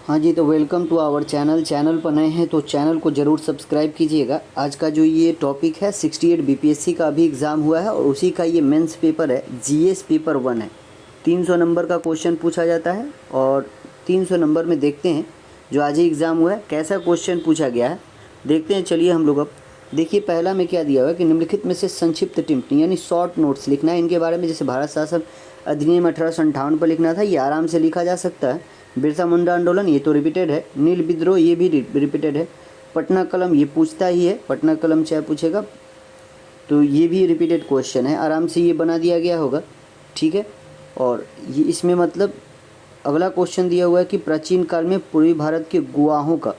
हाँ जी, तो welcome to our channel पर नए हैं तो चैनल को ज़रूर सब्सक्राइब कीजिएगा। आज का जो ये टॉपिक है 68 बीपीएससी का अभी एग्ज़ाम हुआ है और उसी का ये मेंस पेपर है। जीएस पेपर 1 है। 300 नंबर का क्वेश्चन पूछा जाता है और 300 नंबर में देखते हैं जो आज ही एग्ज़ाम हुआ है कैसा क्वेश्चन पूछा गया है। देखते हैं, चलिए हम लोग अब देखिए पहला में क्या दिया हुआ है कि निम्नलिखित में से संक्षिप्त टिप्पणी यानी शॉर्ट नोट्स लिखना है इनके बारे में। जैसे भारत शासन अधिनियम 1858 पर लिखना था, ये आराम से लिखा जा सकता है। बिरसा मुंडा आंदोलन ये तो रिपीटेड है। नील विद्रोह ये भी रिपीटेड है। पटना कलम ये पूछता ही है, पटना कलम चाहे पूछेगा तो ये भी रिपीटेड क्वेश्चन है, आराम से ये बना दिया गया होगा, ठीक है। और ये इसमें मतलब अगला क्वेश्चन दिया हुआ है कि प्राचीन काल में पूर्वी भारत के गुहाओं का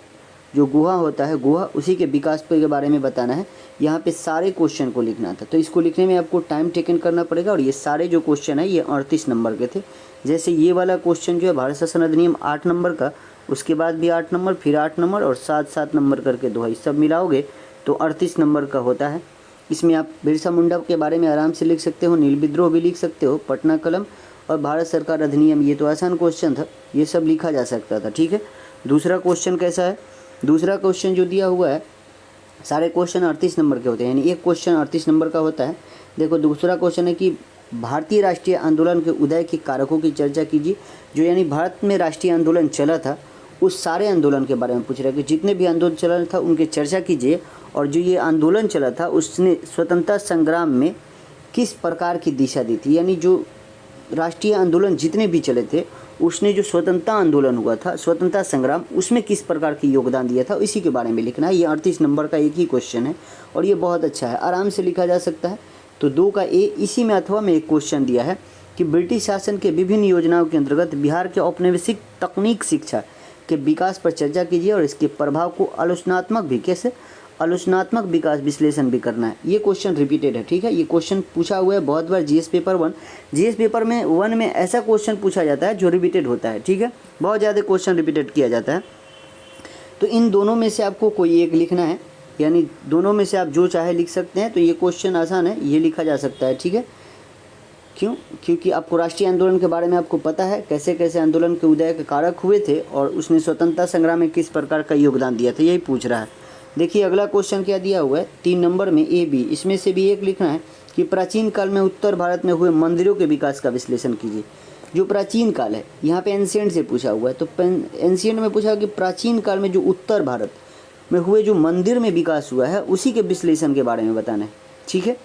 जो गुहा होता है, गुहा उसी के विकास के बारे में बताना है। यहाँ पे सारे क्वेश्चन को लिखना था, तो इसको लिखने में आपको टाइम टेकन करना पड़ेगा। और ये सारे जो क्वेश्चन है ये 38 नंबर के थे। जैसे ये वाला क्वेश्चन जो है भारत शासन अधिनियम 8 नंबर का, उसके बाद भी 8 नंबर, फिर 8 नंबर और 7-7 नंबर करके दो है, सब मिलाओगे तो 38 नंबर का होता है। इसमें आप बिरसा मुंडा के बारे में आराम से लिख सकते हो, नील विद्रोह भी लिख सकते हो, पटना कलम और भारत सरकार अधिनियम, ये तो आसान क्वेश्चन था, ये सब लिखा जा सकता था, ठीक है। दूसरा क्वेश्चन कैसा है? दूसरा क्वेश्चन जो दिया हुआ है, सारे क्वेश्चन 38 नंबर के होते हैं, यानी एक क्वेश्चन 38 नंबर का होता है। देखो दूसरा क्वेश्चन है कि भारतीय राष्ट्रीय आंदोलन के उदय के कारकों की चर्चा कीजिए। जो यानी भारत में राष्ट्रीय आंदोलन चला था उस सारे आंदोलन के बारे में पूछ रहा है कि जितने भी आंदोलन चला था उनकी चर्चा कीजिए। और जो ये आंदोलन चला था उसने स्वतंत्रता संग्राम में किस प्रकार की दिशा दी थी, यानी जो राष्ट्रीय आंदोलन जितने भी चले थे उसने जो स्वतंत्रता आंदोलन हुआ था, स्वतंत्रता संग्राम, उसमें किस प्रकार की योगदान दिया था, इसी के बारे में लिखना है। ये 38 नंबर का एक ही क्वेश्चन है और ये बहुत अच्छा है, आराम से लिखा जा सकता है। तो 2 का ए इसी में अथवा में एक क्वेश्चन दिया है कि ब्रिटिश शासन के विभिन्न योजनाओं के अंतर्गत बिहार के औपनिवेशिक तकनीक शिक्षा के विकास पर चर्चा कीजिए और इसके प्रभाव को आलोचनात्मक भी, कैसे आलोचनात्मक विकास विश्लेषण भी करना है। ये क्वेश्चन रिपीटेड है, ठीक है। ये क्वेश्चन पूछा हुआ है बहुत बार जीएस पेपर 1। जीएस पेपर में 1 में ऐसा क्वेश्चन पूछा जाता है जो रिपीटेड होता है, ठीक है। बहुत ज़्यादा क्वेश्चन रिपीटेड किया जाता है। तो इन दोनों में से आपको कोई एक लिखना है, यानी दोनों में से आप जो चाहे लिख सकते हैं। तो ये क्वेश्चन आसान है, ये लिखा जा सकता है, ठीक है। क्यों? क्योंकि आपको राष्ट्रीय आंदोलन के बारे में आपको पता है, कैसे कैसे आंदोलन के उदय के कारक हुए थे और उसने स्वतंत्रता संग्राम में किस प्रकार का योगदान दिया था, यही पूछ रहा है। देखिए अगला क्वेश्चन क्या दिया हुआ है 3 नंबर में ए बी, इसमें से भी एक लिखना है कि प्राचीन काल में उत्तर भारत में हुए मंदिरों के विकास का विश्लेषण कीजिए। जो प्राचीन काल है, यहाँ पे एंशिएंट से पूछा हुआ है, तो एंशिएंट में पूछा कि प्राचीन काल में जो उत्तर भारत में हुए जो मंदिर में विकास हुआ है उसी के विश्लेषण के बारे में बताना है, ठीक है।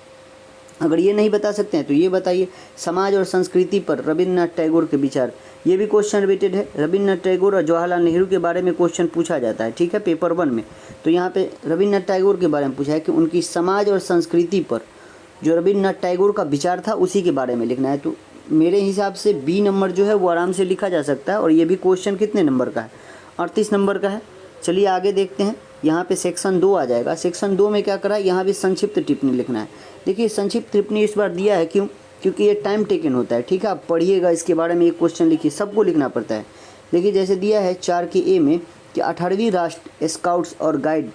अगर ये नहीं बता सकते हैं तो ये बताइए। समाज और संस्कृति पर रविन्द्रनाथ टैगोर के विचार, ये भी क्वेश्चन रिपीटेड है। रविन्द्रनाथ टैगोर और जवाहरलाल नेहरू के बारे में क्वेश्चन पूछा जाता है, ठीक है, पेपर 1 में। तो यहाँ पे रविन्द्रनाथ टैगोर के बारे में पूछा है कि उनकी समाज और संस्कृति पर जो रविन्द्रनाथ टैगोर का विचार था उसी के बारे में लिखना है। तो मेरे हिसाब से बी नंबर जो है वो आराम से लिखा जा सकता है। और ये भी क्वेश्चन कितने नंबर का है? 38 नंबर का है। चलिए आगे देखते हैं। यहाँ पे सेक्शन 2 आ जाएगा। सेक्शन 2 में क्या करा है, यहाँ भी संक्षिप्त टिप्पणी लिखना है। देखिए संक्षिप्त टिप्पणी इस बार दिया है, क्यों? क्योंकि ये टाइम टेकन होता है, ठीक है। आप पढ़िएगा, इसके बारे में एक क्वेश्चन लिखिए, सबको लिखना पड़ता है। देखिए जैसे दिया है 4 के ए में कि 18वीं राष्ट्र स्काउट्स और गाइड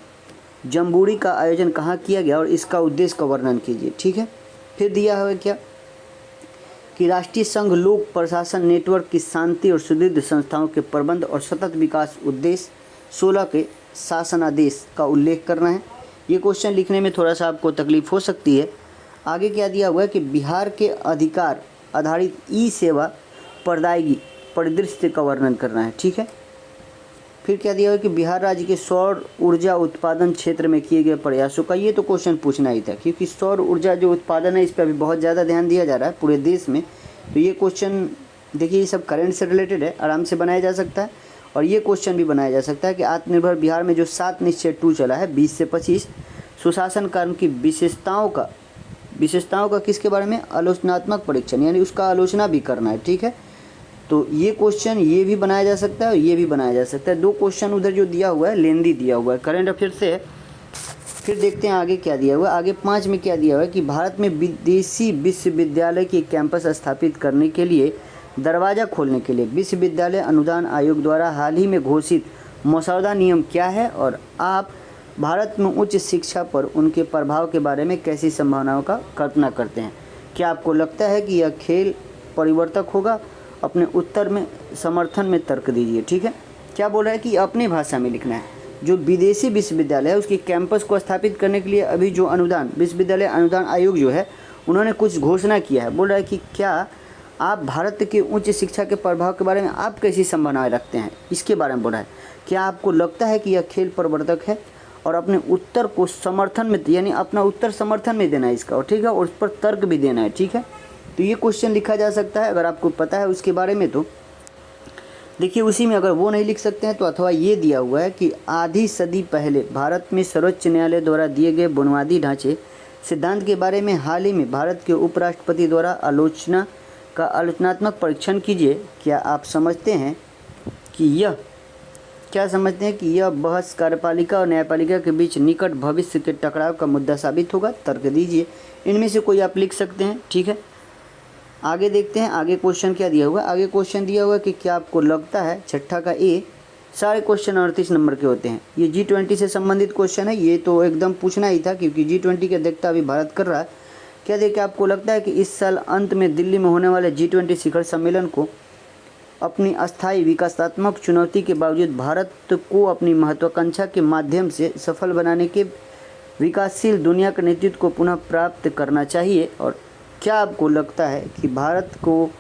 जम्बूरी का आयोजन कहाँ किया गया और इसका उद्देश्य का वर्णन कीजिए, ठीक है। फिर दिया है क्या कि राष्ट्रीय संघ लोक प्रशासन नेटवर्क की शांति और सुदृढ़ संस्थाओं के प्रबंध और सतत विकास उद्देश्य 16 के शासनादेश का उल्लेख करना है। ये क्वेश्चन लिखने में थोड़ा सा आपको तकलीफ हो सकती है। आगे क्या दिया हुआ है कि बिहार के अधिकार आधारित ई सेवा प्रदायगी परिदृश्य का वर्णन करना है, ठीक है। फिर क्या दिया हुआ है कि बिहार राज्य के सौर ऊर्जा उत्पादन क्षेत्र में किए गए प्रयासों का, ये तो क्वेश्चन पूछना ही था क्योंकि सौर ऊर्जा जो उत्पादन है इस पर अभी बहुत ज़्यादा ध्यान दिया जा रहा है पूरे देश में। तो ये क्वेश्चन देखिए ये सब करंट से रिलेटेड है, आराम से बनाया जा सकता है। और ये क्वेश्चन भी बनाया जा सकता है कि आत्मनिर्भर बिहार में जो 7 निश्चय 2 चला है 20 से 25, सुशासन कानून की विशेषताओं का किसके बारे में? आलोचनात्मक परीक्षण, यानी उसका आलोचना भी करना है, ठीक है। तो ये क्वेश्चन ये भी बनाया जा सकता है और ये भी बनाया जा सकता है। 2 क्वेश्चन उधर जो दिया हुआ है लेंदी दिया हुआ है, करंट अफेयर से है। फिर देखते हैं आगे क्या दिया हुआ है। आगे 5 में क्या दिया हुआ है कि भारत में विदेशी विश्वविद्यालय के कैंपस स्थापित करने के लिए दरवाज़ा खोलने के लिए विश्वविद्यालय अनुदान आयोग द्वारा हाल ही में घोषित मसौदा नियम क्या है और आप भारत में उच्च शिक्षा पर उनके प्रभाव के बारे में कैसी संभावनाओं का कल्पना करते हैं? क्या आपको लगता है कि यह खेल परिवर्तक होगा? अपने उत्तर में समर्थन में तर्क दीजिए, ठीक है। क्या बोल रहा है कि अपनी भाषा में लिखना है। जो विदेशी विश्वविद्यालय है उसके कैंपस को स्थापित करने के लिए अभी जो अनुदान, विश्वविद्यालय अनुदान आयोग जो है, उन्होंने कुछ घोषणा किया है। बोल रहा है कि क्या आप भारत के उच्च शिक्षा के प्रभाव के बारे में आप कैसी संभावनाएं रखते हैं, इसके बारे में बोल रहा है। क्या आपको लगता है कि यह खेल प्रवर्तक है, और अपने उत्तर को समर्थन में, यानी अपना उत्तर समर्थन में देना है इसका, और ठीक है, और उस पर तर्क भी देना है, ठीक है। तो ये क्वेश्चन लिखा जा सकता है अगर आपको पता है उसके बारे में। तो देखिए उसी में अगर वो नहीं लिख सकते हैं तो अथवा ये दिया हुआ है कि आधी सदी पहले भारत में सर्वोच्च न्यायालय द्वारा दिए गए बुनियादी ढांचे सिद्धांत के बारे में हाल ही में भारत के उपराष्ट्रपति द्वारा आलोचना का आलोचनात्मक परीक्षण कीजिए। क्या आप समझते हैं कि यह बहस कार्यपालिका और न्यायपालिका के बीच निकट भविष्य के टकराव का मुद्दा साबित होगा? तर्क दीजिए। इनमें से कोई आप लिख सकते हैं, ठीक है। आगे देखते हैं आगे क्वेश्चन क्या दिया हुआ है। आगे क्वेश्चन दिया हुआ है कि क्या आपको लगता है, छठा का ए, सारे क्वेश्चन 38 नंबर के होते हैं। ये G20 से संबंधित क्वेश्चन है, ये तो एकदम पूछना ही था क्योंकि G20 की अध्यक्षता अभी भारत कर रहा है। क्या देखिए आपको लगता है कि इस साल अंत में दिल्ली में होने वाले G20 शिखर सम्मेलन को अपनी अस्थायी विकासात्मक चुनौती के बावजूद भारत को अपनी महत्वाकांक्षा के माध्यम से सफल बनाने के विकासशील दुनिया के नेतृत्व को पुनः प्राप्त करना चाहिए? और क्या आपको लगता है कि भारत को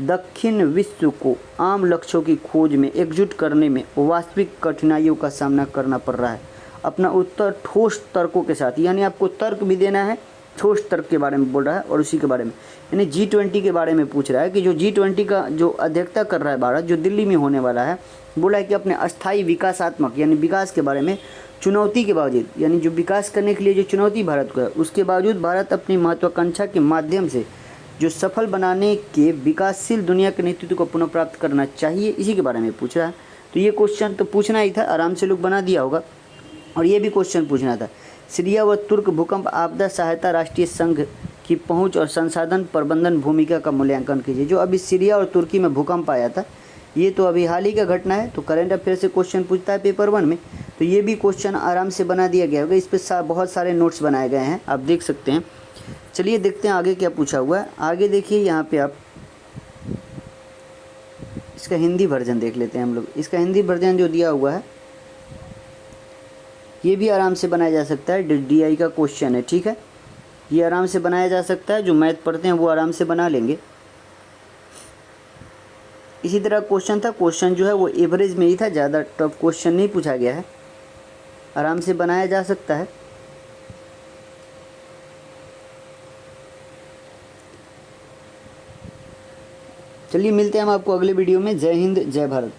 दक्षिण विश्व को आम लक्ष्यों की खोज में एकजुट करने में वास्तविक कठिनाइयों का सामना करना पड़ रहा है? अपना उत्तर ठोस तर्कों के साथ, यानी आपको तर्क भी देना है, ठोस तर्क के बारे में बोल रहा है और उसी के बारे में, यानी G20 के बारे में पूछ रहा है कि जो G20 का जो अध्यक्षता कर रहा है भारत, जो दिल्ली में होने वाला है, बोला है कि अपने अस्थायी विकासात्मक, यानी विकास के बारे में चुनौती के बावजूद, यानी जो विकास करने के लिए जो चुनौती भारत को है उसके बावजूद भारत अपनी महत्वाकांक्षा के माध्यम से जो सफल बनाने के विकासशील दुनिया के नेतृत्व को पुनः प्राप्त करना चाहिए, इसी के बारे में पूछ रहा है। तो ये क्वेश्चन तो पूछना ही था, आराम से लोग बना दिया होगा। और ये भी क्वेश्चन पूछना था, सीरिया व तुर्क भूकंप आपदा सहायता राष्ट्रीय संघ की पहुंच और संसाधन प्रबंधन भूमिका का मूल्यांकन कीजिए। जो अभी सीरिया और तुर्की में भूकंप आया था, ये तो अभी हाल ही का घटना है, तो करंट अफेयर से क्वेश्चन पूछता है पेपर 1 में, तो ये भी क्वेश्चन आराम से बना दिया गया होगा। इस पर बहुत सारे नोट्स बनाए गए हैं, आप देख सकते हैं। चलिए देखते हैं आगे क्या पूछा हुआ है। आगे देखिए यहाँ पे आप इसका हिंदी वर्जन देख लेते हैं हम लोग। इसका हिंदी वर्जन जो दिया हुआ है ये भी आराम से बनाया जा सकता है, DI का क्वेश्चन है, ठीक है। ये आराम से बनाया जा सकता है, जो मैथ पढ़ते हैं वो आराम से बना लेंगे। इसी तरह क्वेश्चन था, क्वेश्चन जो है वो एवरेज में ही था, ज़्यादा टफ क्वेश्चन नहीं पूछा गया है, आराम से बनाया जा सकता है। चलिए मिलते हैं हम आपको अगले वीडियो में। जय हिंद, जय भारत।